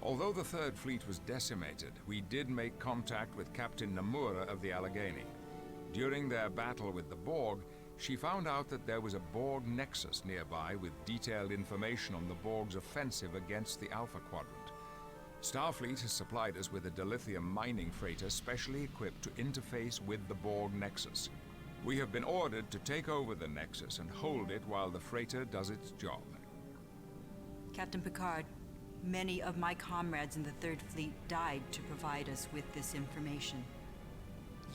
Although the Third Fleet was decimated, we did make contact with Captain Nomura of the Allegheny. During their battle with the Borg, she found out that there was a Borg Nexus nearby with detailed information on the Borg's offensive against the Alpha Quadrant. Starfleet has supplied us with a dilithium mining freighter specially equipped to interface with the Borg Nexus. We have been ordered to take over the Nexus and hold it while the freighter does its job. Captain Picard, many of my comrades in the Third Fleet died to provide us with this information.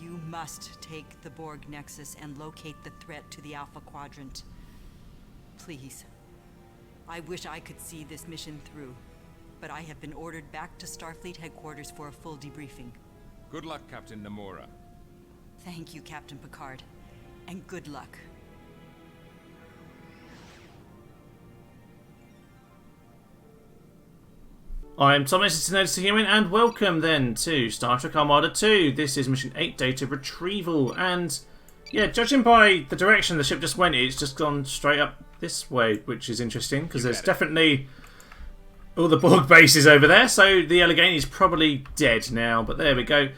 You must take the Borg Nexus and locate the threat to the Alpha Quadrant. Please. I wish I could see this mission through, but I have been ordered back to Starfleet headquarters for a full debriefing. Good luck, Captain Nomura. Thank you, Captain Picard, and good luck. I'm Thomas, it's Human, and welcome then to Star Trek Armada 2. This is Mission 8 Data Retrieval, and yeah, judging by the direction the ship just went, it's just gone straight up this way, which is interesting, because there's definitely all the Borg bases over there, so the Allegheny is probably dead now, but there we go.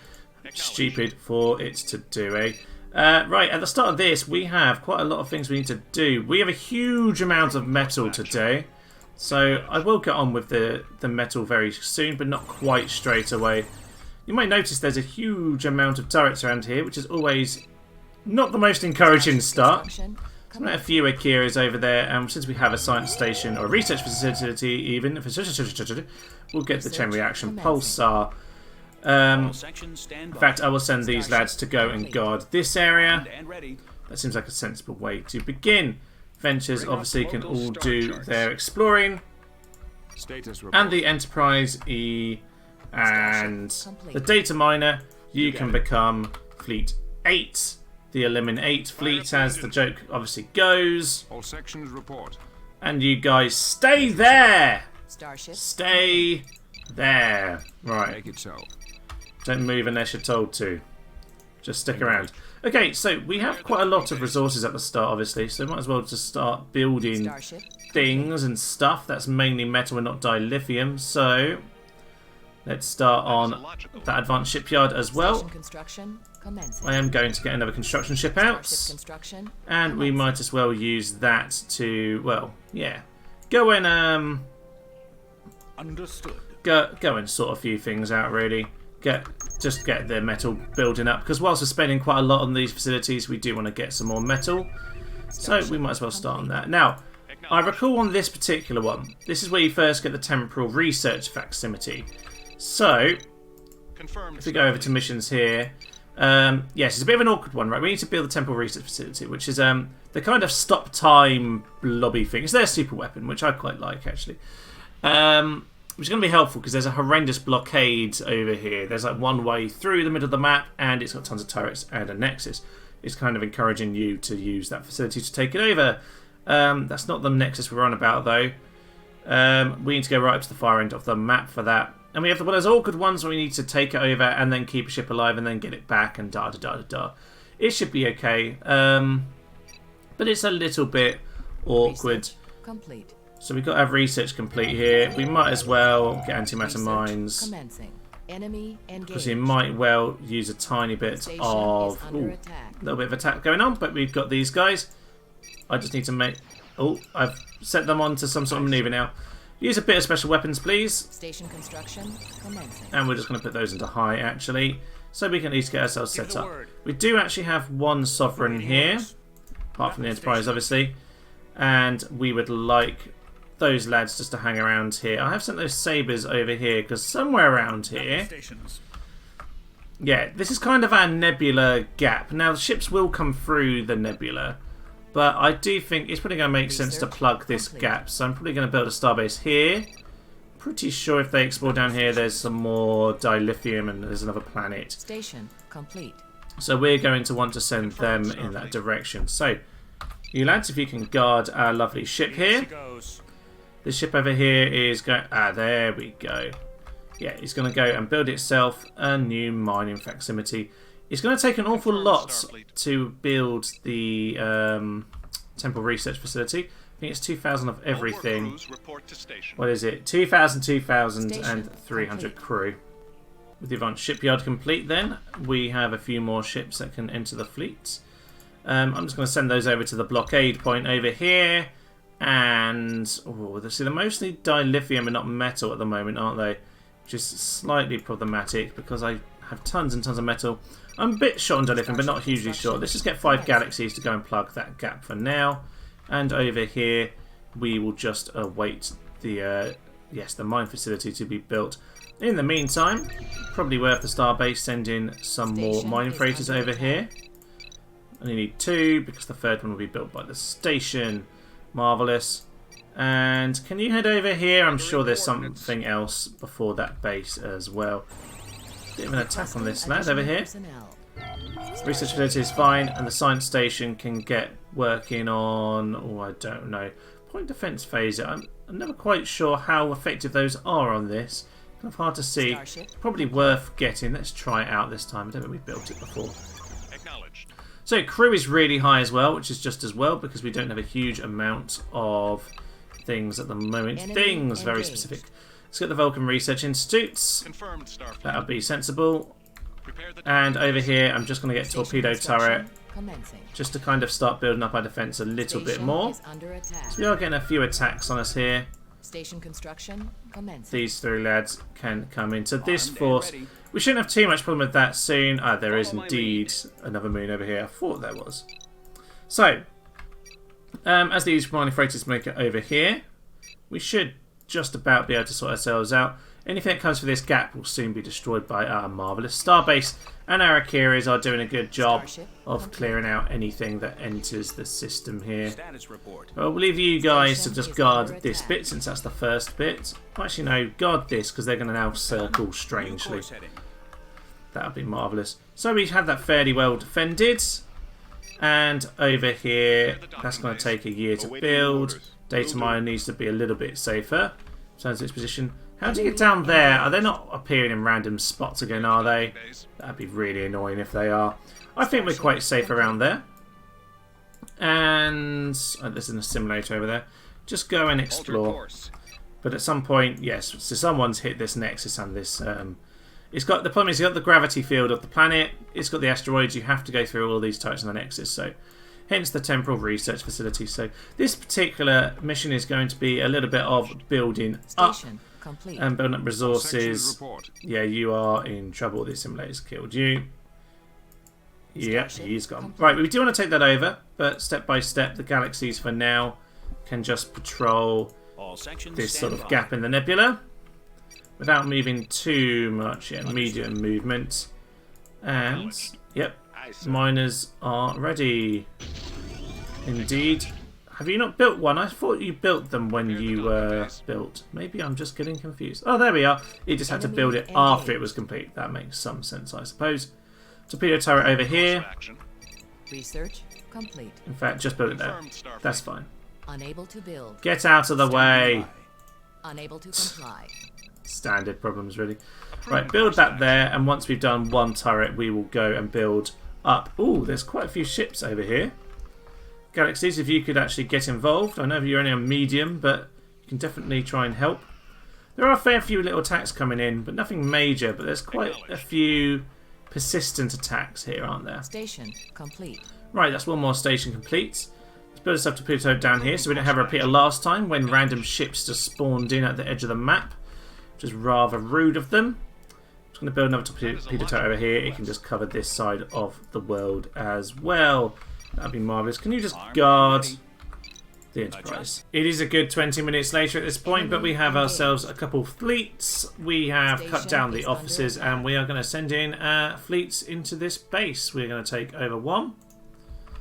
Stupid for it to do, eh? Right, at the start of this, we have quite a lot of things we need to do. We have a huge amount of metal today. So I will get on with the metal very soon, but not quite straight away. You might notice there's a huge amount of turrets around here, which is always not the most encouraging start. There's a few Akiras over there, and since we have a science station or a research facility even, we'll get the chain reaction pulsar. In fact, I will send these lads to go and guard this area. That seems like a sensible way to begin. Ventures obviously can all do their exploring, and the Enterprise E and the Data Miner, you can become Fleet 8, the Eliminate Fleet, as the joke obviously goes. All sections report. And you guys stay there. Stay there. Right. Make it so. Don't move unless you're told to. Just stick around. Okay, so we have quite a lot of resources at the start, obviously, so might as well just start building things and stuff. That's mainly metal and not dilithium, so let's start on that advanced shipyard as well. I am going to get another construction ship out, and we might as well use that to, well, yeah, go and go and sort a few things out, really. Just get the metal building up, because whilst we're spending quite a lot on these facilities, we do want to get some more metal, so we might as well start on that. Now, I recall on this particular one, this is where you first get the temporal research facsimile. So if we go over to missions here, yes, it's a bit of an awkward one, right? We need to build the temporal research facility, which is the kind of stop time blobby thing. It's their super weapon, which I quite like, actually. Which is going to be helpful because there's a horrendous blockade over here. There's like one way through the middle of the map, and it's got tons of turrets and a nexus. It's kind of encouraging you to use that facility to take it over. That's not the nexus we're on about, though. We need to go right up to the far end of the map for that. And we have one of those awkward ones where we need to take it over and then keep a ship alive and then get it back and da-da-da-da-da. It should be okay. But it's a little bit awkward. Complete. So we've got our research complete here. We might as well get antimatter mines, because we might well use a tiny bit of a little bit of attack going on. But we've got these guys. I just need to make. Oh, I've set them on to some sort of maneuver now. Use a bit of special weapons, please. Station construction commencing. And we're just going to put those into high, actually, so we can at least get ourselves set up. We do actually have one sovereign here, apart from the Enterprise, obviously, and we would like those lads just to hang around here. I have sent those sabers over here because somewhere around here, yeah, this is kind of our nebula gap. Now the ships will come through the nebula, but I do think it's probably going to make sense to plug this gap, so I'm probably going to build a starbase here. Pretty sure if they explore down here there's some more dilithium and there's another planet. Station complete. So we're going to want to send them in that direction. So you lads, if you can guard our lovely ship here. The ship over here is going... Ah, there we go. Yeah, it's going to go and build itself a new mining facsimile. It's going to take an awful lot to build the temporal research facility. I think it's 2,000 of everything. Crews report to station. What is it? 2,000, 2,000, and Station 300 complete. crew. With the advanced shipyard complete then, we have a few more ships that can enter the fleet. I'm just going to send those over to the blockade point over here. And, see, they're mostly dilithium and not metal at the moment, aren't they? Which is slightly problematic because I have tons and tons of metal. I'm a bit short on dilithium, but not hugely short. Let's just get 5 galaxies to go and plug that gap for now. And over here, we will just await the mine facility to be built. In the meantime, probably worth the starbase sending some more Station mining is freighters under over attack. here. Only need 2 because the third one will be built by the station. Marvellous. And can you head over here? I'm sure there's something else before that base as well. Bit of an attack on this lad over here. Personnel. Research facility is fine, and the science station can get working on, I don't know, point defense phaser. I'm never quite sure how effective those are on this. Kind of hard to see. Starship. Probably worth getting. Let's try it out this time. I don't think we've built it before. Acknowledged. So crew is really high as well, which is just as well because we don't have a huge amount of things at the moment. Enemy Things, very engaged. specific. Let's get the Vulcan Research Institutes. Confirmed, Starfleet. That'll be sensible. Prepare the And over here, I'm just going to get Station torpedo construction turret commencing. just to kind of start building up our defence a little bit Station more. is under attack. We are getting a few attacks on us here. Station construction commencing. These 3 lads can come into this Armed and force. ready. We shouldn't have too much problem with that soon. There is Follow my indeed another moon over here. I thought there was. So, as these mining freighters make it over here, we should just about be able to sort ourselves out. Anything that comes through this gap will soon be destroyed by our marvellous starbase. And our Akiras are doing a good job Starship of complete. clearing out anything that enters the system here. Status report. Well, we'll leave you guys to Station just is guard under this attack. bit since that's the first bit. Actually, no, guard this because they're going to now circle New strangely. course heading. That would be marvellous. So we have that fairly well defended. And over here, that's going to take a year to build. Data mine needs to be a little bit safer. Turns its position. How do you get down there? Are they not appearing in random spots again, are they? That'd be really annoying if they are. I think we're quite safe around there. And there's an assimilator over there. Just go and Alter explore. course. But at some point, yes, so someone's hit this Nexus and this. It's got the problem is it's got the gravity field of the planet. It's got the asteroids. You have to go through all these types on the Nexus. So, hence the temporal research facility. So this particular mission is going to be a little bit of building up Station complete. and building up Section resources. report. Yeah, you are in trouble. The assimilator's killed you. Yeah, Starship he's gone. complete. Right, we do want to take that over, but step by step, the galaxies for now can just patrol All sections this sort stand of by. gap in the nebula without moving too much. Yeah, medium movement. And, yep, Aye, sir. miners are ready. Indeed. Have you not built one? I thought you built them when you were built. Maybe I'm just getting confused. Oh, there we are. You just had to build it Enemy after it engaged. was complete. That makes some sense, I suppose. Torpedo turret over here. Action. Research complete. In fact, just build it there. Confirmed, Starfleet. That's fine. Unable to build. Get out of the way. Unable to comply. Standard problems, really. Right, build that there, and once we've done one turret, we will go and build up. Ooh, there's quite a few ships over here. Galaxies, if you could actually get involved. I know you're only on medium, but you can definitely try and help. There are a fair few little attacks coming in, but nothing major. But there's quite a few persistent attacks here, aren't there? Station complete. Right, that's one more station complete. Let's build us up to Pluto down here so we don't have a repeat of last time when random ships just spawned in at the edge of the map, which is rather rude of them. I'm just going to build another torpedo over here. It can just cover this side of the world as well. That'd be marvellous. Can you just guard the Enterprise? It is a good 20 minutes later at this point, but we have ourselves a couple of fleets. We have cut down the officers and we are going to send in fleets into this base. We're going to take over one.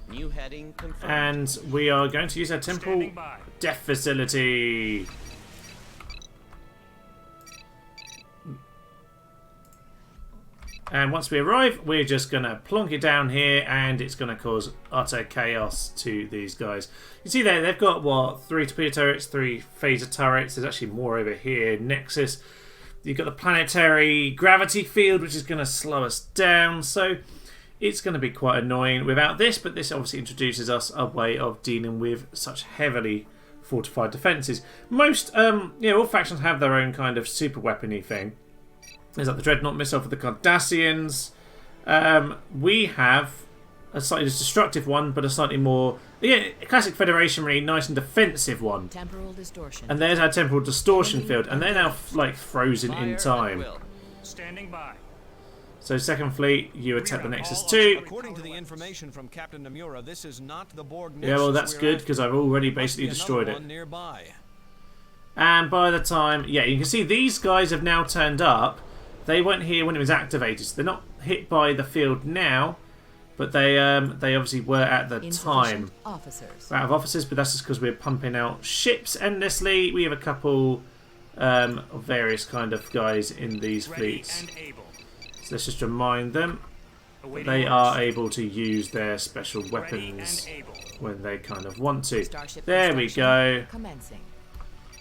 New heading confirmed. And we are going to use our temporal Standing by. death facility. And once we arrive, we're just going to plonk it down here and it's going to cause utter chaos to these guys. You see there, they've got, what, 3 torpedo turrets, 3 phaser turrets. There's actually more over here. Nexus. You've got the planetary gravity field, which is going to slow us down. So it's going to be quite annoying without this, but this obviously introduces us a way of dealing with such heavily fortified defences. Most, all factions have their own kind of super weapony thing. There's like the Dreadnought missile for the Cardassians. We have a slightly destructive one, but a slightly more, classic Federation, really nice and defensive one. Temporal distortion. And there's our temporal distortion field, and they're now like frozen in time. Standing by. So Second Fleet, you attack the Nexus 2. According to the information from Captain Nomura, this is not the Borg Nexus. Yeah, well that's we're good after. because I've already Must basically be another destroyed it. one nearby. And by the time, you can see these guys have now turned up. They weren't here when it was activated, so they're not hit by the field now, but they obviously were at the time. Officers. We're out of officers, but that's just because we're pumping out ships endlessly. We have a couple of various kind of guys in these fleets. And able. So let's just remind them that Awaiting they orders. are able to use their special Ready weapons and able. when they kind of want to. Starship There we go. construction Commencing.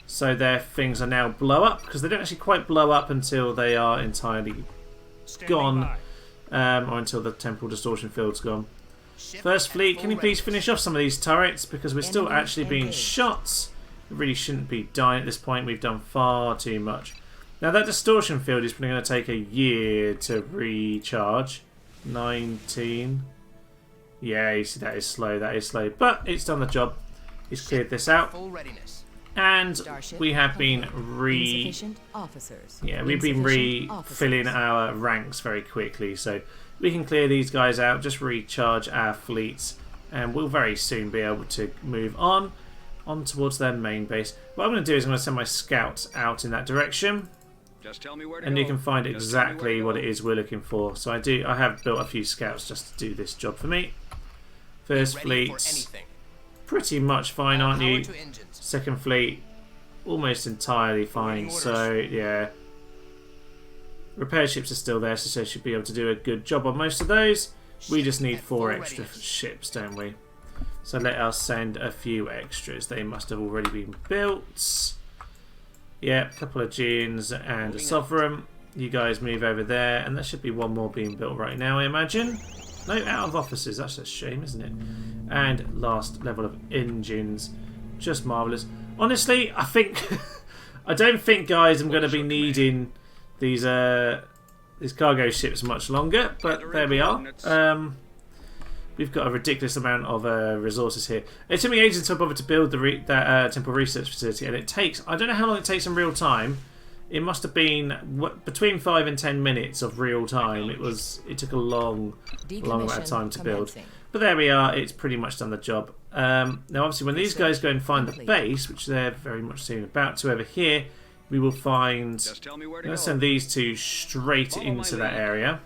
So their things are now blow up, because they don't actually quite blow up until they are entirely Standing gone, by. or until the temporal distortion field's gone. Ship First at Fleet, full can you please readiness. finish off some of these turrets, because we're still Enemy actually being engaged. shot. We really shouldn't be dying at this point. We've done far too much. Now that distortion field is probably going to take a year to recharge. 19. Yeah, you see that is slow. That is slow, but it's done the job. It's cleared this out. Full readiness. And Starship we have been Insufficient officers. we've been Insufficient refilling officers. our ranks very quickly, so we can clear these guys out, just recharge our fleets, and we'll very soon be able to move on towards their main base. What I'm going to do is I'm going to send my scouts out in that direction, Just tell me where to and go. you can find Just tell me where exactly to what go. it is we're looking for. So I have built a few scouts just to do this job for me. First Fleet's pretty much fine, aren't you? Second Fleet, almost entirely fine. So yeah, repair ships are still there, so they should be able to do a good job on most of those. We just need 4 extra ships, don't we? So let us send a few extras. They must have already been built. Yeah, a couple of Geans and a Sovereign. You guys move over there, and there should be one more being built right now, I imagine. No, out of officers. That's a shame, isn't it? And last level of engines. Just marvellous. Honestly, I think... I don't think, guys, I'm going to be needing these cargo ships much longer, but there we are. We've got a ridiculous amount of resources here. It took me ages to bother to build that temporal research facility, and it takes... I don't know how long it takes in real time. It must have been between 5 and 10 minutes of real time. It took a long amount of time to build. Commencing. But there we are. It's pretty much done the job. Now, obviously, when these guys go and find the Complete. base, which they're very much soon about to over here, we will find... Just tell me where to Let's go. send these two straight Follow my into that lead. area.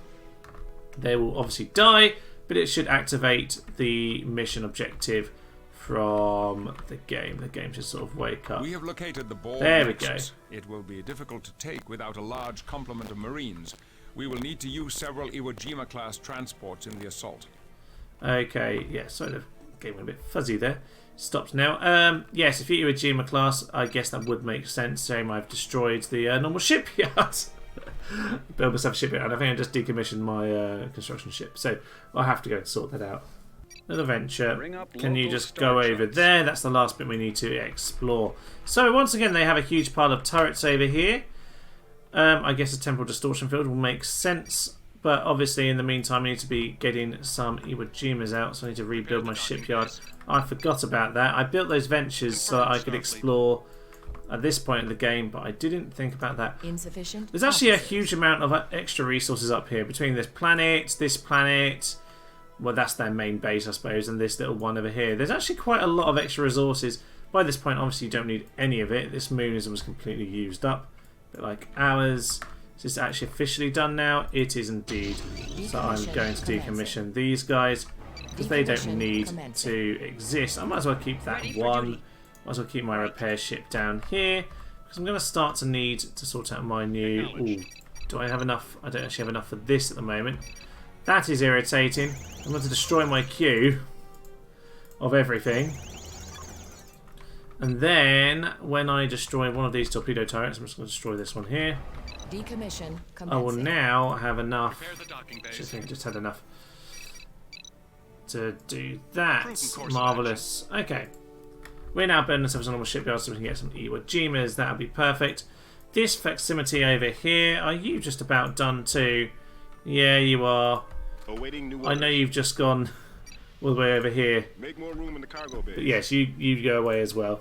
They will obviously die, but it should activate the mission objective from the game. The game should sort of wake up. We have located the Borg There we Nexus. It will be difficult to take without a large complement of Marines. We will need to use several Iwo Jima-class transports in the assault. Okay, yeah, sorry, the game went a bit fuzzy there. Stopped now. Yes, if you were Jima class, I guess that would make sense. Same, I've destroyed the normal shipyard. Build myself a shipyard, and I think I just decommissioned my construction ship. So I'll have to go and sort that out. Little venture. Bring up Can you local just Star go over Treks. there? That's the last bit we need to explore. So once again, they have a huge pile of turrets over here. I guess a temporal distortion field will make sense. But obviously, in the meantime, I need to be getting some Iwo Jimas out, so I need to rebuild my shipyard. I forgot about that. I built those ventures so that I could explore at this point in the game, but I didn't think about that. Insufficient. There's actually a officers. huge amount of extra resources up here between this planet, well, that's their main base, I suppose, and this little one over here. There's actually quite a lot of extra resources. By this point, obviously, you don't need any of it. This moon is almost completely used up, a bit like ours. Is this actually officially done now? It is indeed. So I'm going to decommission these guys because they don't need to exist. I might as well keep that one. Might as well keep my repair ship down here because I'm going to start to need to sort out my new... Ooh, do I have enough? I don't actually have enough for this at the moment. That is irritating. I'm going to destroy my queue of everything. And then when I destroy one of these torpedo turrets, I'm just going to destroy this one here. Decommission. I will Commencing. now have enough. Prepare the docking I base. think I just had enough to do that. Proven course of Marvellous. Okay. We're now burning ourselves a normal shipyard so we can get some Iwo Jimas. That'll be perfect. This facsimile over here, are you just about done too? Yeah, you are. Awaiting new I know orders. you've just gone all the way over here. Make more room in the cargo bay. But yes, you go away as well.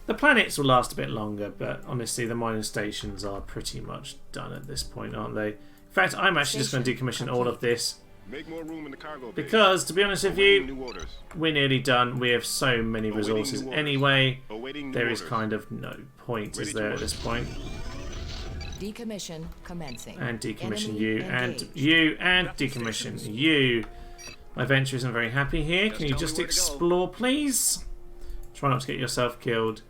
The planets will last a bit longer, but honestly, the mining stations are pretty much done at this point, aren't they? In fact, I'm actually just going to decommission all of this. Make more room in the cargo bay. Because, to be honest with Awaiting you, new orders. we're nearly done. We have so many Awaiting resources new orders. anyway. Awaiting new There is orders. kind of no point, Ready is to there, at work. this point? Decommission commencing. And decommission Enemy you, engaged. and you, and decommission you. My venture isn't very happy here. Can you tell me just where to go. explore, please? Try not to get yourself killed.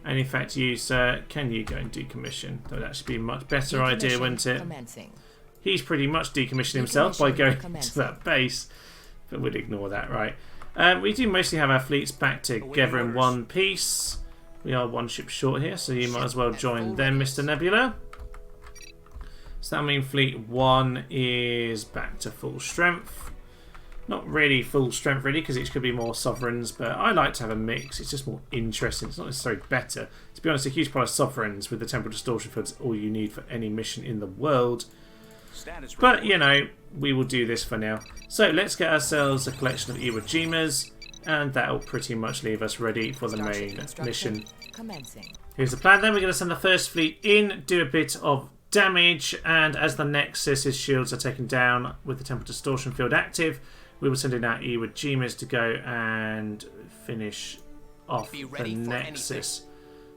And in fact, you, sir, can you go and decommission? That would actually be a much better idea, Decommission wouldn't it? commencing. He's pretty much decommissioned himself by Decommission going to commencing. that base. But we'll ignore that, right? We do mostly have our fleets back together in orders. one piece. We are one ship short here, so you might as well at join full them, readiness. Mr. Nebula. So that means Fleet 1 is back to full strength. Not really full strength, really, because each could be more sovereigns, but I like to have a mix. It's just more interesting. It's not necessarily better. To be honest, a huge pile of sovereigns with the temporal distortion field is all you need for any mission in the world. Status But, you know, we will do this for now. So let's get ourselves a collection of Iwo Jimas, and that will pretty much leave us ready for the Starship main construction mission. commencing. Here's the plan then. We're going to send the first fleet in, do a bit of damage, and as the Nexus's shields are taken down with the temporal distortion field active, we will send in our Iwo Jimas to go and finish off Be the ready for Nexus.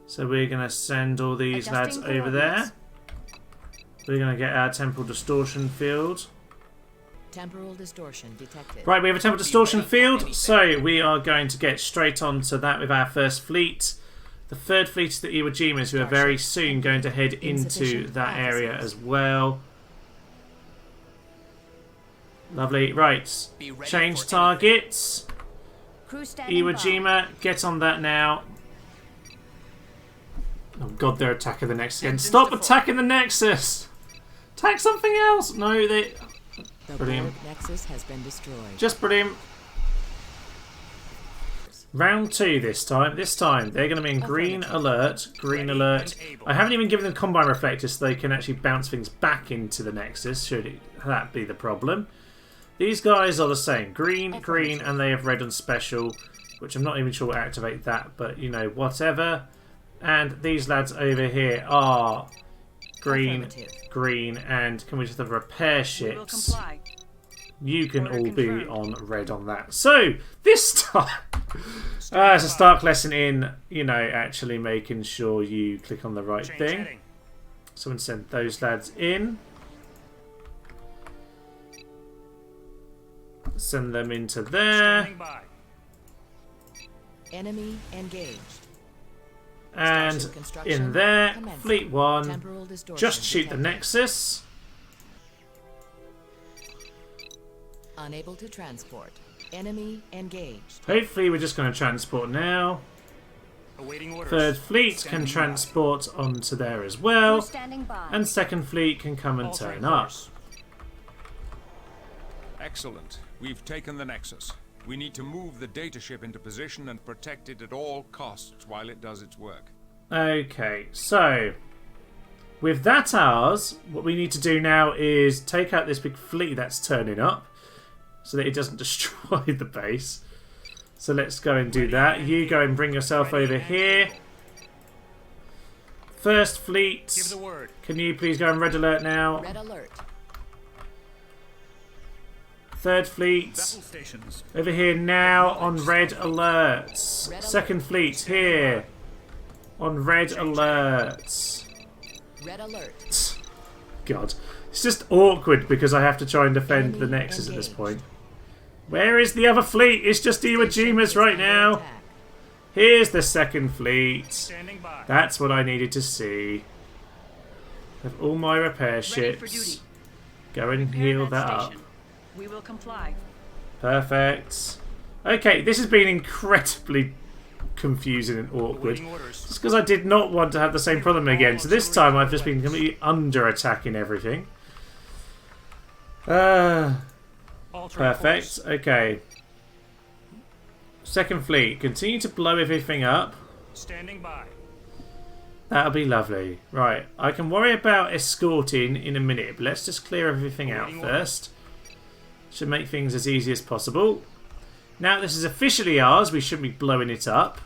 So we're going to send all these lads over there. We're going to get our temporal distortion field. Temporal distortion detected. Right, we have a temporal distortion ready for field, anything. so we are going to get straight on to that with our first fleet. The third fleet is the Iwo Jimas, who are very soon going to head into Insufficient that area officers. as well. Lovely. Right, Be ready change for targets. Crew standing Iwo by. Jima, get on that now. Oh god, they're attacking the Nexus again. Engines Stop to full. attacking the Nexus! Attack something else! No, they... The Brilliant. Borg Nexus has been destroyed. Just brilliant. Round 2 this time. This time they're going to be in green alert. Green alert. and able. I haven't even given them combine reflectors so they can actually bounce things back into the Nexus, should that be the problem. These guys are the same. Green, green, and they have red on special, which I'm not even sure will activate that, but you know, whatever. And these lads over here are green, Affirmative. green, and can we just have repair We will ships? comply. You can Order all be confirmed. on red on that. So, this time, it's a Stark lesson in, you know, actually making sure you click on the right Change thing. heading. Someone sent those lads in. Send them into there. Standing by. Enemy engaged. And Starship construction in there, commencing. Fleet 1. Temporal distortion Just shoot the detected. Nexus. Unable to transport. Enemy engaged. Hopefully we're just going to transport now. Awaiting orders. Third Fleet can Standing by. transport onto there as Crew well. standing by. And second Fleet can come and Altering turn up. course. Excellent. We've taken the Nexus. We need to move the data ship into position and protect it at all costs while it does its work. Okay, so with that ours, what we need to do now is take out this big fleet that's turning up so that it doesn't destroy the base. So let's go and do that. You go and bring yourself over here. First Give fleet, the word. can you please go on red alert now? Red alert. Third fleet, Vessel stations. over here now on red alerts. Red Second alert. fleet here on red alerts. Red alert. God. It's just awkward because I have to try and defend the Enemy Nexus at this engaged. point. Where is the other fleet? It's just Iwo Station Jimas is right under now. attack. Here's the second fleet. Standing by. That's what I needed to see. Have all my repair Ready for ships. duty. Go and Prepare heal that that up. station. We will comply. Perfect. Okay, this has been incredibly confusing and awkward. Awaiting orders. Just because I did not want to have the same problem again. So this time I've just been completely under attacking everything. Altering Perfect. course. Okay. Second Fleet, continue to blow everything up. Standing by. That'll be lovely. Right, I can worry about escorting in a minute, but let's just clear everything out first. Should make things as easy as possible. Now this is officially ours, we shouldn't be blowing it up.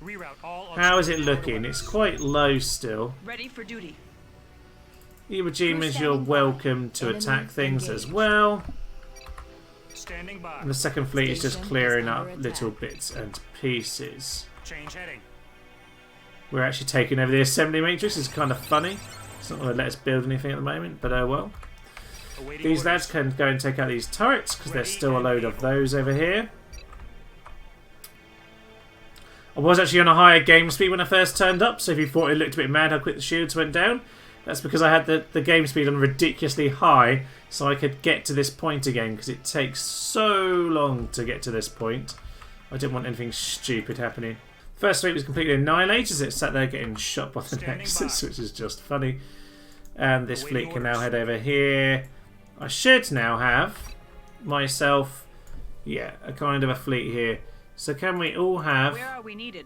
Reroute all. How is it looking? It's quite low still. Ready for duty. Iwo Jima's, you're welcome to attack things as well. Standing by. And the Second Fleet is just Station clearing is up under little attack. bits and pieces. Change heading. We're actually taking over the assembly matrix. It's kind of funny. It's not going to let us build anything at the moment, but oh well. Awaiting These orders. lads can go and take out these turrets because there's still a load of those over here. I was actually on a higher game speed when I first turned up, so if you thought it looked a bit mad how quick the shields went down, that's because I had the game speed on ridiculously high so I could get to this point again, because it takes so long to get to this point. I didn't want anything stupid happening. First fleet was completely annihilated as it sat there getting shot by the Standing Nexus, by. which is just funny. And this Awaiting fleet can now orders. head over here. I should now have myself, yeah, a kind of a fleet here. So can we all have... Where are we needed?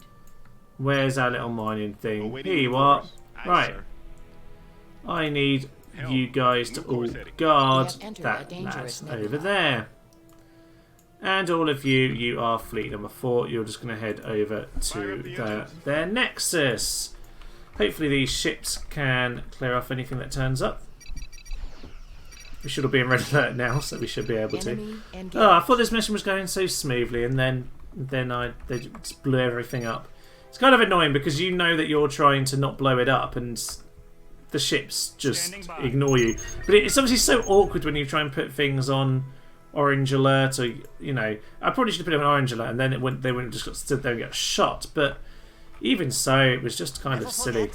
Where's our little mining thing? Awaiting Here you new are. orders. Aye, Right. sir. I need Helm. you guys to New all course heading. guard We have entered a that dangerous lad over nebula. there. And all of you, you are fleet number 4. You're just going to head over Fire up to the their engines. Nexus. Hopefully these ships can clear off anything that turns up. We should all be in red alert now, so we should be able to. Enemy engaged. Oh, I thought this mission was going so smoothly, and then they just blew everything up. It's kind of annoying because you know that you're trying to not blow it up, and the ships just Standing by. ignore you. But it's obviously so awkward when you try and put things on orange alert, or I probably should have put it on orange alert, and then they wouldn't just got stood there and get shot. But even so, it was just kind of silly.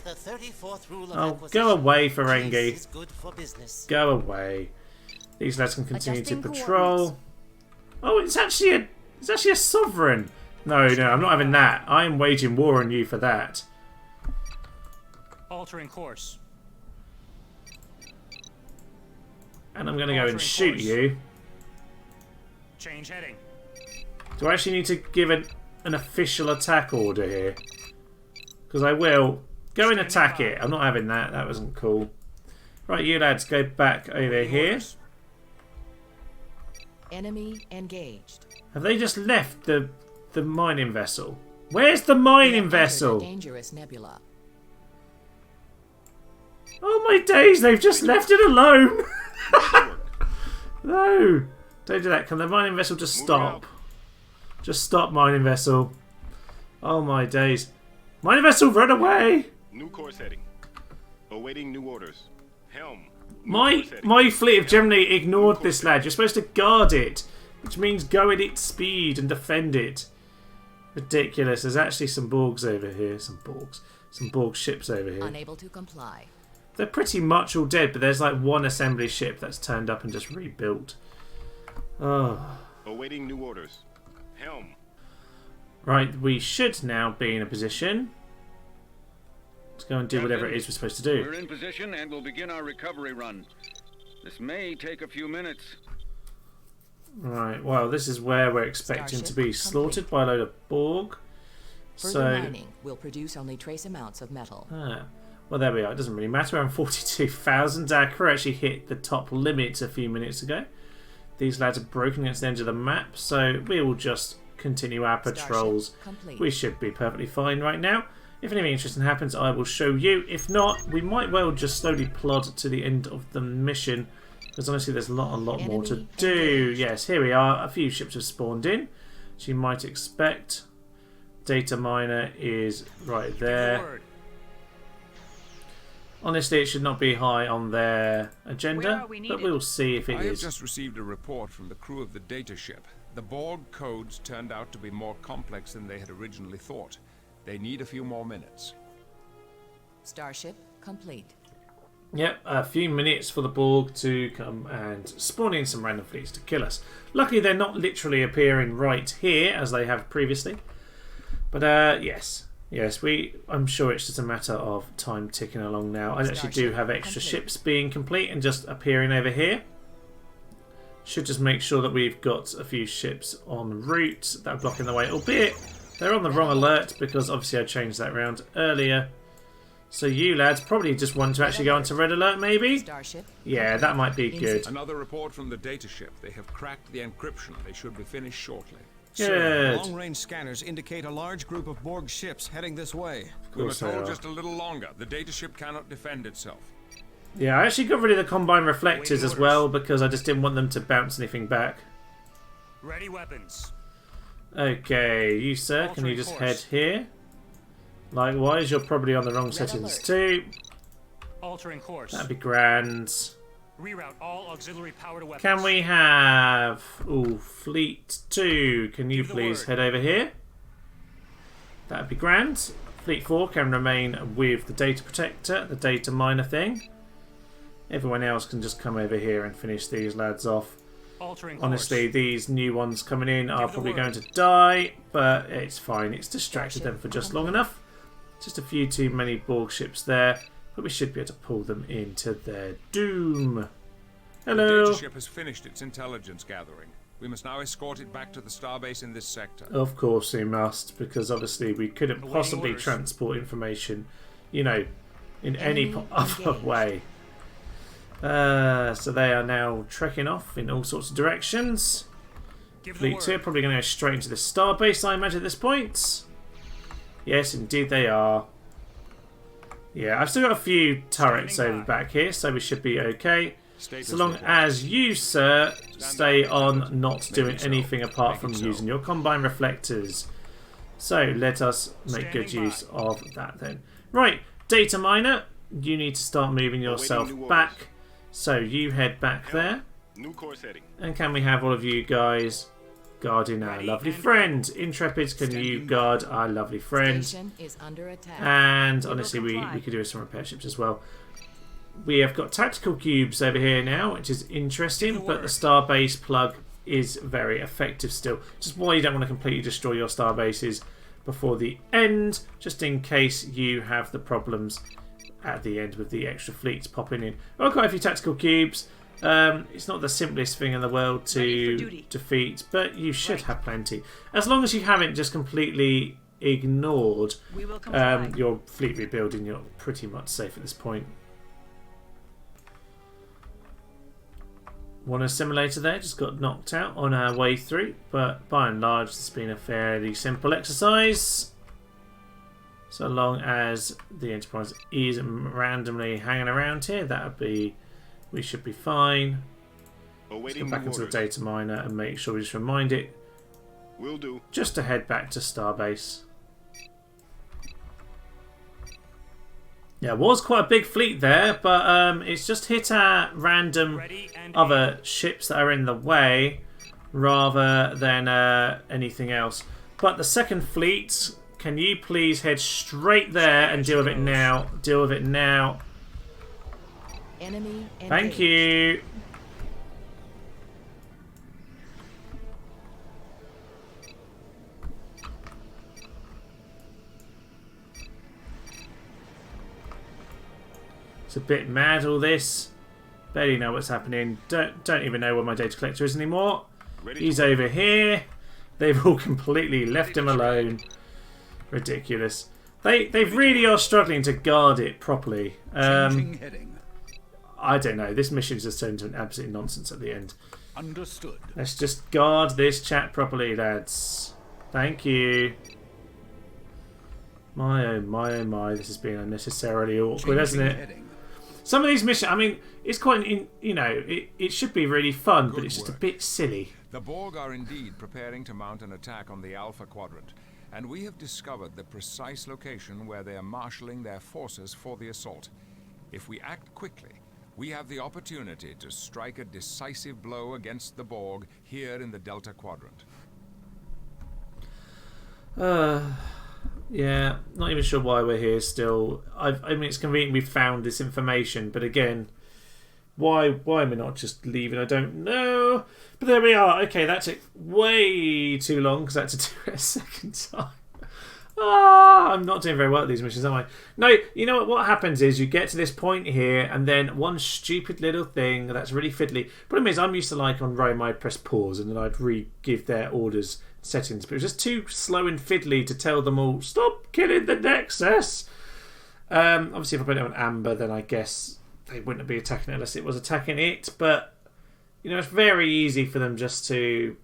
Oh, go away, Ferengi. Go away. These lads can continue to Adjusting patrol. Oh, it's actually a sovereign. No, I'm not having that. I am waging war on you for that. Altering course. And I'm going to go and Altering shoot course. you. Change heading. Do I actually need to give an official attack order here? Because I will. Go and attack it. I'm not having that. That wasn't cool. Right, you lads, go back over Awaiting here. orders. Enemy engaged. Have they just left the mining vessel? Where's the mining vessel? Dangerous nebula. Oh my days, they've just left it alone. No, don't do that. Can the mining vessel just Move stop? Just stop, mining vessel. Oh my days. Mining vessel, run away. New course heading. Awaiting new orders. Helm. New My course heading. my fleet have generally ignored this lad. You're supposed to guard it, which means go at its speed and defend it. Ridiculous. There's actually some Borgs over here. Some Borg ships over here. Unable to comply. They're pretty much all dead, but there's like one assembly ship that's turned up and just rebuilt. Oh. Awaiting new orders. Helm. Right, we should now be in a position to go and do whatever it is we're supposed to do. We're in position and we'll begin our recovery run. This may take a few minutes. Right, well, this is where we're expecting to be slaughtered by a load of Borg. Further So, mining will produce only trace amounts of metal. well, there we are. It doesn't really matter. We're on 42,000. Our crew actually hit the top limit a few minutes ago. These lads are broken against the edge of the map, so we will just continue our patrols. Starship complete. We should be perfectly fine right now. If anything interesting happens, I will show you. If not, we might well just slowly plod to the end of the mission, because honestly there's a lot more to Enemy do. engaged. Yes, here we are. A few ships have spawned in, as you might expect. Data miner is right there. Word. Honestly, it should not be high on their Where agenda, are we but needed? we'll see if it I have is. just received a report from the crew of the data ship. The Borg codes turned out to be more complex than they had originally thought. They need a few more minutes. Starship complete. Yep, a few minutes for the Borg to come and spawn in some random fleets to kill us. Luckily, they're not literally appearing right here as they have previously. But yes, I'm sure it's just a matter of time ticking along now. I actually do have extra ships being complete and just appearing over here. Should just make sure that we've got a few ships en route that are blocking the way, albeit they're on the wrong alert because obviously I changed that round earlier. So you lads probably just want to actually go onto red alert, maybe? Starship. Yeah, that might be good. Another report from the data ship. They have cracked the encryption. They should be finished shortly. Sir, Good. long-range scanners indicate a large group of Borg ships heading this way. We course must they hold are. just a little longer. The data ship cannot defend itself. Yeah, I actually got rid of the combine reflectors as well because I just didn't want them to bounce anything back. Ready weapons. Okay, you sir, can you just head here? Likewise, you're probably on the wrong settings too. Altering course. That'd be grand. Reroute all auxiliary powered weapons. Can we have... Ooh, Fleet 2. Can you Give the please word. head over here? That'd be grand. Fleet 4 can remain with the data protector, the data miner thing. Everyone else can just come over here and finish these lads off. Altering course. Honestly, these new ones coming in are Give the probably word. going to die, but it's fine. It's distracted them for just long enough. Just a few too many Borg ships there, but we should be able to pull them into their doom. The Hello. data ship has finished its intelligence gathering. We must now escort it back to the starbase in this sector. Of course we must, because obviously we couldn't Awaiting possibly orders. transport information, you know, in any Enemy other engaged. way. So they are now trekking off in all sorts of directions. Give the Fleet word. 2 are probably going to go straight into the starbase, I imagine, at this point. Yes, indeed they are. Yeah, I've still got a few turrets Standing over by. back here, so we should be okay. Status So long report. as you, sir, stay on not Make doing it so. anything apart Make from it so. using your combine reflectors. So let us make good Standing by. use of that then. Right, data miner, you need to start moving yourself new orders. back. So you head back there. New course heading. And can we have all of you guys guarding our Ready lovely and friend? Intrepids, can you guard our lovely friend? Station is under attack. And will honestly, we comply. could do with some repair ships as well. We have got tactical cubes over here now, which is interesting, Give the but the word. starbase plug is very effective still. Just why you don't want to completely destroy your starbases before the end, just in case you have the problems at the end with the extra fleets popping in. I've got quite a few tactical cubes. It's not the simplest thing in the world Ready for to duty. defeat, but you should Right. have plenty. As long as you haven't just completely ignored We will comply. your fleet rebuilding, you're pretty much safe at this point. One assimilator there just got knocked out on our way through, but by and large it's been a fairly simple exercise. So long as the Enterprise is randomly hanging around here, we should be fine. Let's Awaiting go back new into the orders. data miner and make sure we just remind it Will do. just to head back to Starbase. Yeah, it was quite a big fleet there, but it's just hit our random Ready and other ships that are in the way rather than anything else. But the second fleet, can you please head straight there and deal with it now? Deal with it now. Enemy Thank engaged. you. It's a bit mad, all this. Barely know what's happening. Don't even know where my data collector is anymore. Ready He's to over here. They've all completely left him alone. Ridiculous. They really are struggling to guard it properly. Heading. I don't know. This mission's just turned into an absolute nonsense at the end. Understood. Let's just guard this chat properly, lads. Thank you. My oh my oh my, this has been unnecessarily awkward, hasn't it? Heading. Some of these missions, I mean, it's quite, it should be really fun, but Good it's just a work. bit silly. The Borg are indeed preparing to mount an attack on the Alpha Quadrant, and we have discovered the precise location where they are marshalling their forces for the assault. If we act quickly, we have the opportunity to strike a decisive blow against the Borg here in the Delta Quadrant. Yeah, not even sure why we're here still. I mean, it's convenient we found this information, but again, why am I not just leaving? I don't know. But there we are. Okay, that took way too long because I had to do it a second time. I'm not doing very well at these missions, am I? No, you know what happens is you get to this point here and then one stupid little thing that's really fiddly. Problem is I'm used to, like, on Rome I'd press pause and then I'd re-give their orders settings, but it was just too slow and fiddly to tell them all, stop killing the Nexus. Obviously if I put it on Amber then I guess they wouldn't be attacking it unless it was attacking it, but you know, it's very easy for them just to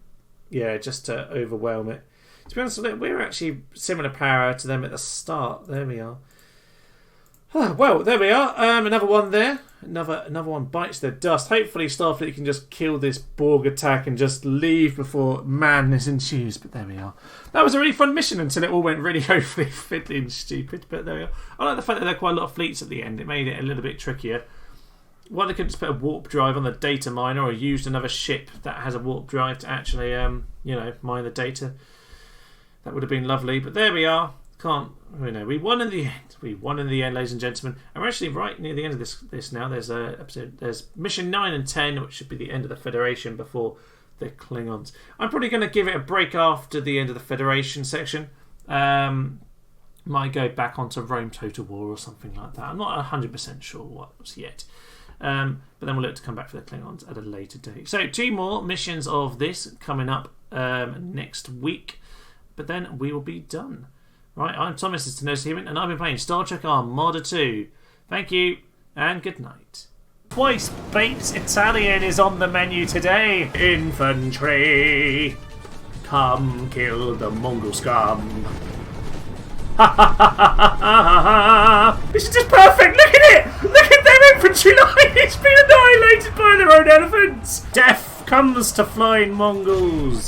overwhelm it. To be honest, we're actually similar power to them at the start. There we are. Well, there we are. Another one there. Another one bites the dust. Hopefully Starfleet can just kill this Borg attack and just leave before madness ensues. But there we are. That was a really fun mission until it all went really hopefully fiddly and stupid. But there we are. I like the fact that there are quite a lot of fleets at the end. It made it a little bit trickier. Why they couldn't just put a warp drive on the data miner or used another ship that has a warp drive to actually, mine the data. That would have been lovely, but there we are. We won in the end. We won in the end, ladies and gentlemen. And we're actually right near the end of this now. There's mission 9 and 10, which should be the end of the Federation before the Klingons. I'm probably going to give it a break after the end of the Federation section. Might go back onto Rome Total War or something like that. I'm not 100% sure what yet. But then we'll look to come back for the Klingons at a later date. So 2 more missions of this coming up next week. But then we will be done. Right, I'm Thomas, this is Tenos Human, and I've been playing Star Trek Armada 2. Thank you, and good night. Twice baked Italian is on the menu today. Infantry, come kill the Mongol scum. Ha ha ha ha ha ha! This is just perfect. Look at it. Look at their infantry line. It's been annihilated by their own elephants. Death comes to flying Mongols.